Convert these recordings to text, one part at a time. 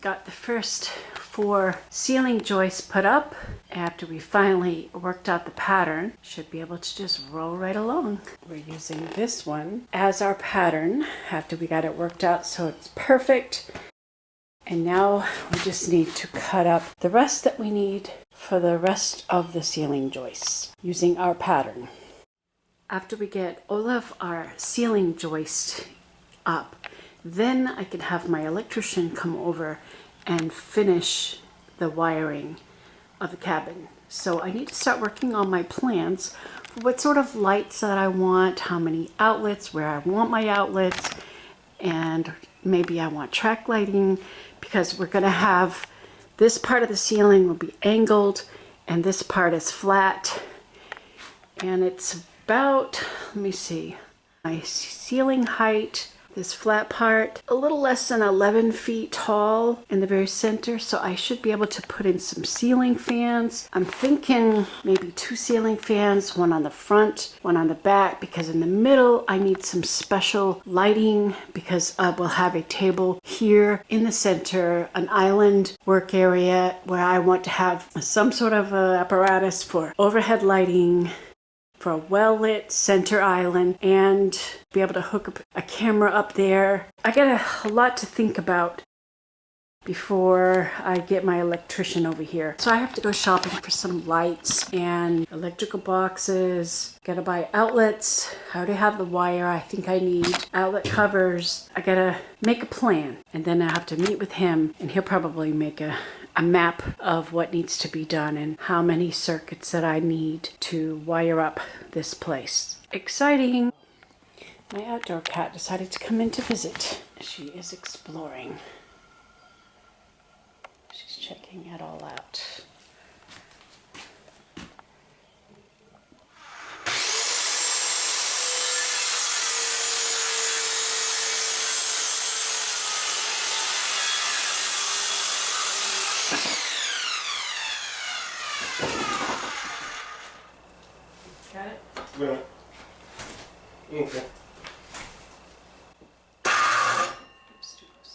Got the first 4 ceiling joists put up. After we finally worked out the pattern, should be able to just roll right along. We're using this one as our pattern after we got it worked out so it's perfect. And now we just need to cut up the rest that we need for the rest of the ceiling joists using our pattern. After we get all of our ceiling joists up, then I can have my electrician come over and finish the wiring of the cabin. So I need to start working on my plans for what sort of lights that I want, how many outlets, where I want my outlets, and maybe I want track lighting, because we're going to have this part of the ceiling will be angled and this part is flat, and it's about, let me see, my ceiling height, this flat part, a little less than 11 feet tall in the very center, so I should be able to put in some ceiling fans. I'm thinking maybe 2 ceiling fans, one on the front, one on the back, because in the middle I need some special lighting, because we'll have a table here in the center, an island work area where I want to have some sort of apparatus for overhead lighting, for a well-lit center island, and be able to hook up a camera up there. I got a lot to think about before I get my electrician over here. So I have to go shopping for some lights and electrical boxes. Gotta buy outlets. I already have the wire. I think I need outlet covers. I gotta make a plan, and then I have to meet with him, and he'll probably make a map of what needs to be done and how many circuits that I need to wire up this place. Exciting! My outdoor cat decided to come in to visit. She is exploring. She's checking it all out. Got it? Yeah. Okay. Oops, too close.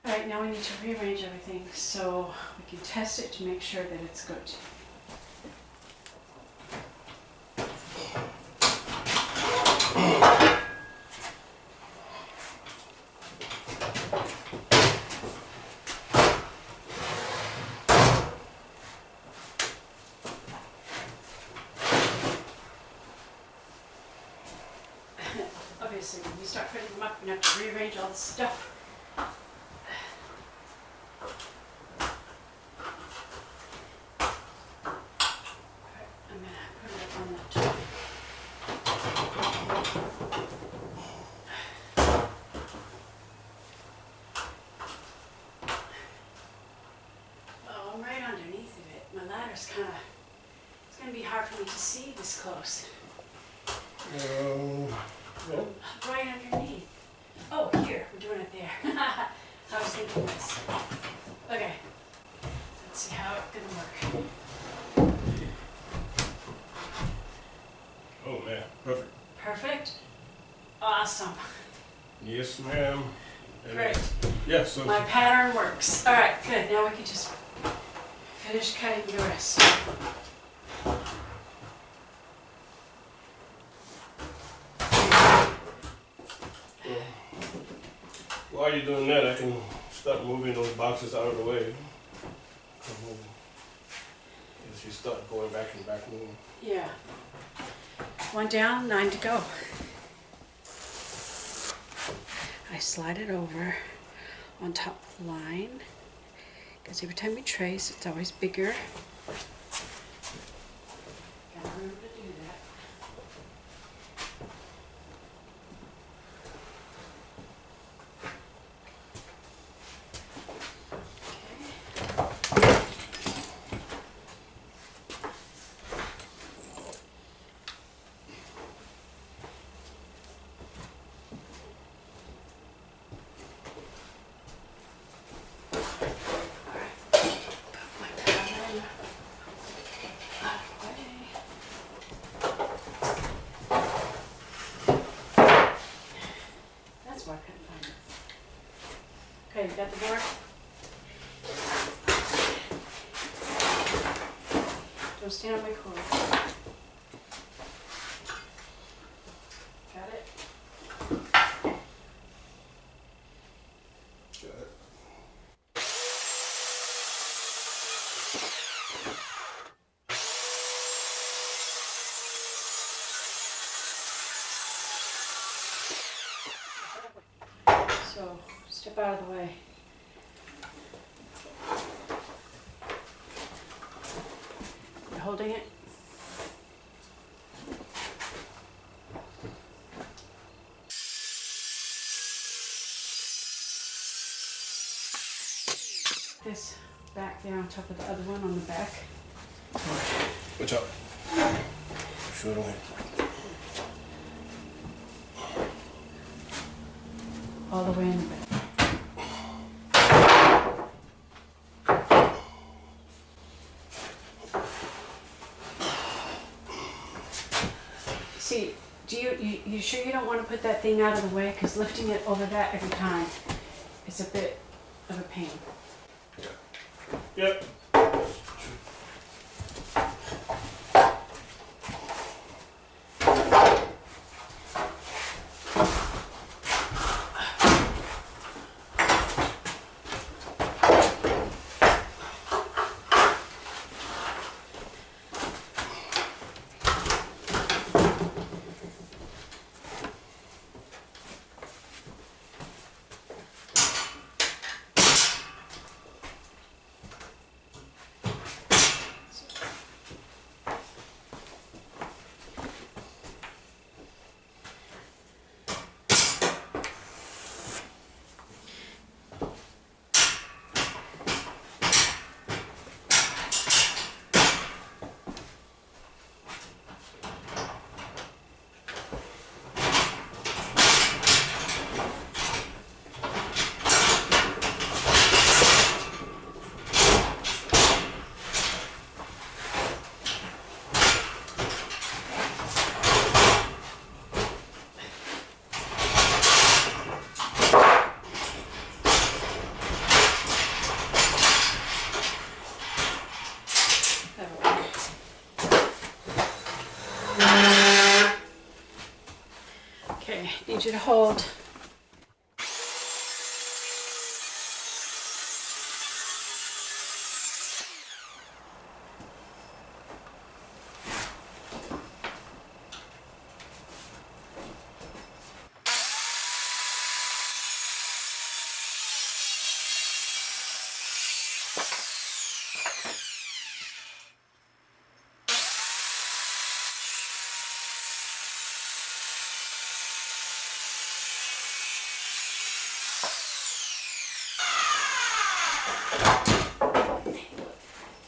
Alright, now we need to rearrange everything so we can test it to make sure that it's good. Obviously, when you start putting them up, you have to rearrange all the stuff. It's going to be hard for me to see this close. Yeah. Right underneath. Oh, here. We're doing it there. I was thinking this. Okay. Let's see how it's going to work. Oh man, perfect. Perfect? Awesome. Yes, ma'am. Great. Yeah, so My pattern works. All right, good. Now we can just finish cutting the rest. while you're doing that, I can start moving those boxes out of the way. Come over. As you start going back and back moving. Yeah. 1 down, 9 to go. I slide it over on top of the line, because every time we trace, it's always bigger. Gotta remember to do that. You got the board? Don't stand on my cord. Got it? Got it. So, step out of the way. You holding it? This back there on top of the other one on the back. Watch out. Sure don't hit. All the way in the back. See, you sure you don't want to put that thing out of the way? Because lifting it over that every time is a bit of a pain. Yep. Okay, need you to hold.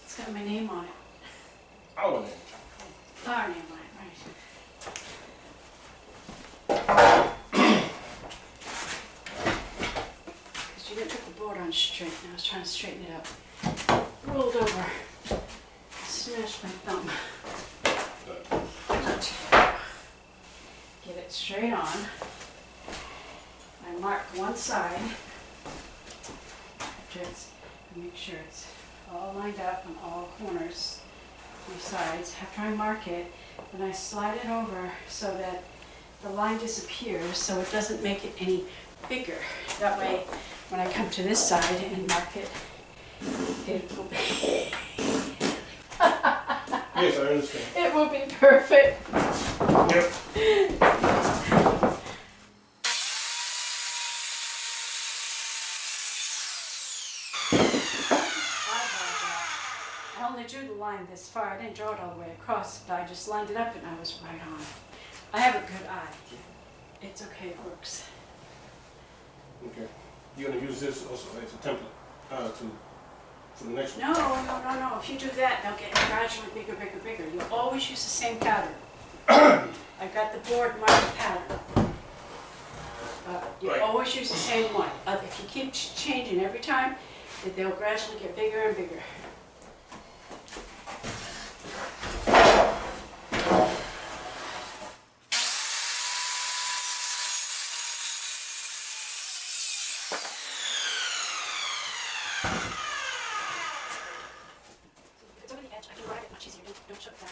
It's got my name on it. Our name. Our name on it, right. Because you didn't put the board on straight, and I was trying to straighten it up. Rolled over. Smashed my thumb. Get it straight on. I mark one side. Make sure it's all lined up on all corners, three sides. After I mark it, then I slide it over so that the line disappears so it doesn't make it any bigger. That way, when I come to this side and mark it, it will be Yes, I understand. it will be perfect. Yep. I only drew the line this far. I didn't draw it all the way across, but I just lined it up and I was right on. I have a good eye. It's okay, it works. Okay. You're gonna use this also as a template for the next one. No. If you do that, they'll get gradually bigger, bigger, bigger. You always use the same pattern. I got the board marked pattern. You Right. always use the same one. If you keep changing every time, they'll gradually get bigger and bigger. Don't shut back.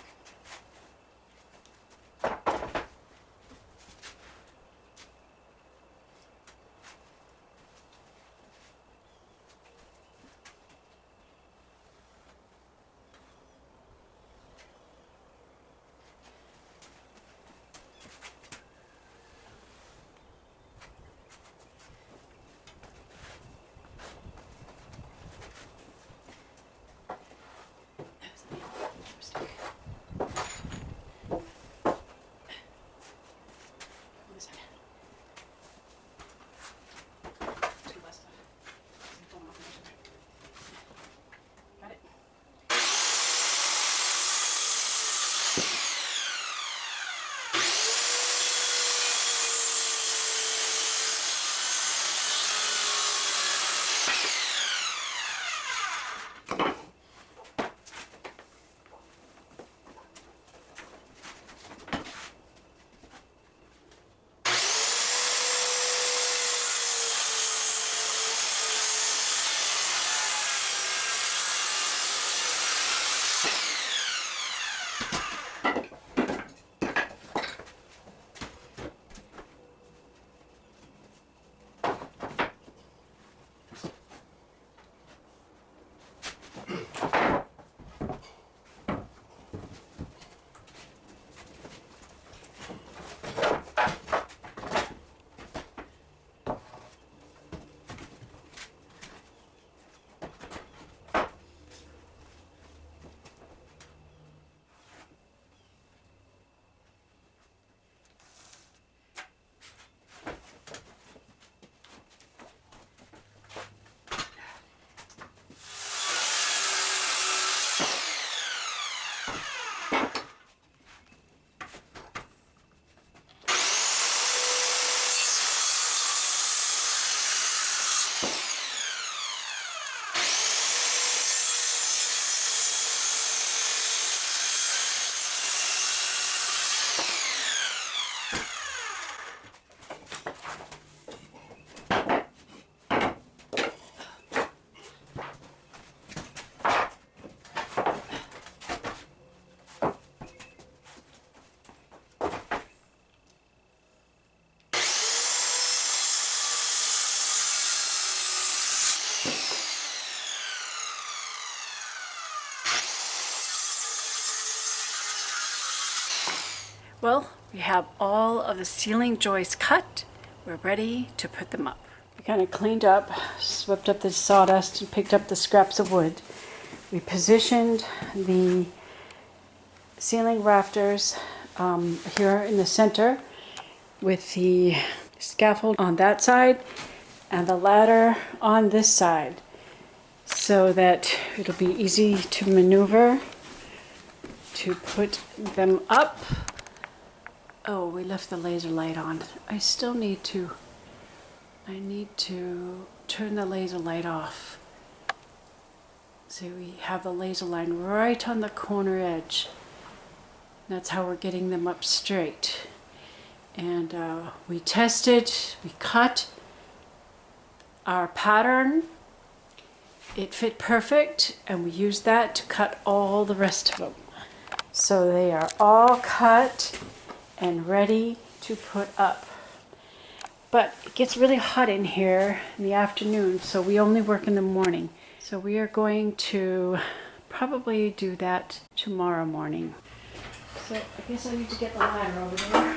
Well, we have all of the ceiling joists cut. We're ready to put them up. We kind of cleaned up, swept up the sawdust, and picked up the scraps of wood. We positioned the ceiling rafters here in the center with the scaffold on that side and the ladder on this side so that it'll be easy to maneuver to put them up. Oh, we left the laser light on. I need to turn the laser light off. So we have the laser line right on the corner edge. That's how we're getting them up straight. And we tested, we cut our pattern. It fit perfect, and we used that to cut all the rest of them. So they are all cut and ready to put up. But it gets really hot in here in the afternoon, so we only work in the morning. So we are going to probably do that tomorrow morning. So I guess I need to get the ladder over there.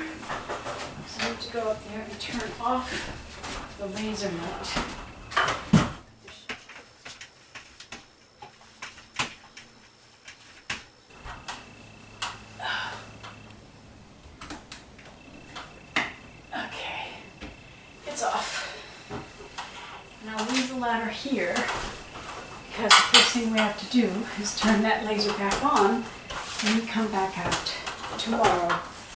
So I need to go up there and turn off the laser light. Okay, it's off. And I'll leave the ladder here because the first thing we have to do is turn that laser back on when we come back out tomorrow.